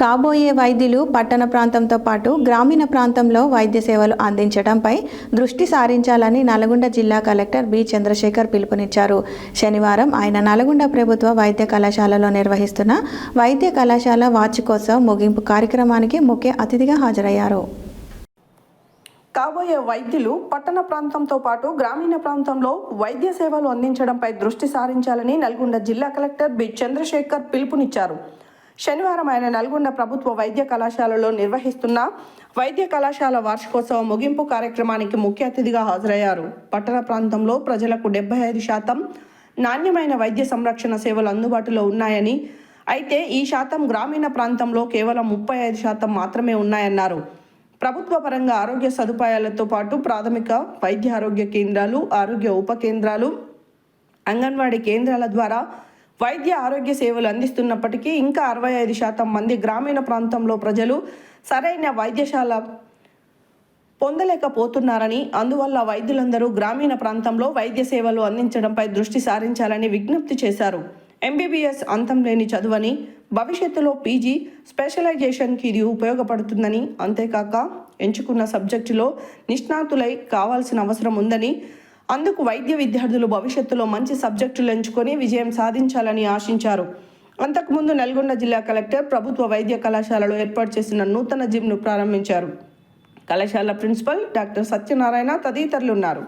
కాబోయే వైద్యులు పట్టణ ప్రాంతంతో పాటు గ్రామీణ ప్రాంతంలో వైద్య సేవలు అందించడంపై దృష్టి సారించాలని నల్గొండ జిల్లా కలెక్టర్ బి చంద్రశేఖర్ పిలుపునిచ్చారు. శనివారం ఆయన నల్గొండ ప్రభుత్వ వైద్య కళాశాలలో నిర్వహిస్తున్న వైద్య కళాశాల వార్షికోత్సవం ముగింపు కార్యక్రమానికి ముఖ్య అతిథిగా హాజరయ్యారు. కాబోయే వైద్యులు పట్టణ ప్రాంతంతో పాటు గ్రామీణ ప్రాంతంలో వైద్య సేవలు అందించడంపై దృష్టి సారించాలని నల్గొండ జిల్లా కలెక్టర్ బి చంద్రశేఖర్ పిలుపునిచ్చారు. శనివారం ఆయన నల్గొండ ప్రభుత్వ వైద్య కళాశాలలో నిర్వహిస్తున్న వైద్య కళాశాల వార్షికోత్సవం ముగింపు కార్యక్రమానికి ముఖ్య అతిథిగా హాజరయ్యారు. పట్టణ ప్రాంతంలో ప్రజలకు 75% నాణ్యమైన వైద్య సంరక్షణ సేవలు అందుబాటులో ఉన్నాయని, అయితే ఈ శాతం గ్రామీణ ప్రాంతంలో కేవలం 35% మాత్రమే ఉన్నాయన్నారు. ప్రభుత్వ పరంగా ఆరోగ్య సదుపాయాలతో పాటు ప్రాథమిక వైద్య ఆరోగ్య కేంద్రాలు, ఆరోగ్య ఉప కేంద్రాలు, అంగన్వాడీ కేంద్రాల ద్వారా వైద్య ఆరోగ్య సేవలు అందిస్తున్నప్పటికీ ఇంకా 65% మంది గ్రామీణ ప్రాంతంలో ప్రజలు సరైన వైద్యశాల పొందలేకపోతున్నారని, అందువల్ల వైద్యులందరూ గ్రామీణ ప్రాంతంలో వైద్య సేవలు అందించడంపై దృష్టి సారించాలని విజ్ఞప్తి చేశారు. MBBS అంతం లేని చదువని, భవిష్యత్తులో PG స్పెషలైజేషన్కి ఇది ఉపయోగపడుతుందని, అంతేకాక ఎంచుకున్న సబ్జెక్టులో నిష్ణాతులై కావాల్సిన అవసరం ఉందని, అందుకు వైద్య విద్యార్థులు భవిష్యత్తులో మంచి సబ్జెక్టులు ఎంచుకొని విజయం సాధించాలని ఆశించారు. అంతకుముందు నల్గొండ జిల్లా కలెక్టర్ ప్రభుత్వ వైద్య కళాశాలలో ఏర్పాటు చేసిన నూతన జిమ్ను ప్రారంభించారు. కళాశాల ప్రిన్సిపల్ డాక్టర్ సత్యనారాయణ తదితరులు ఉన్నారు.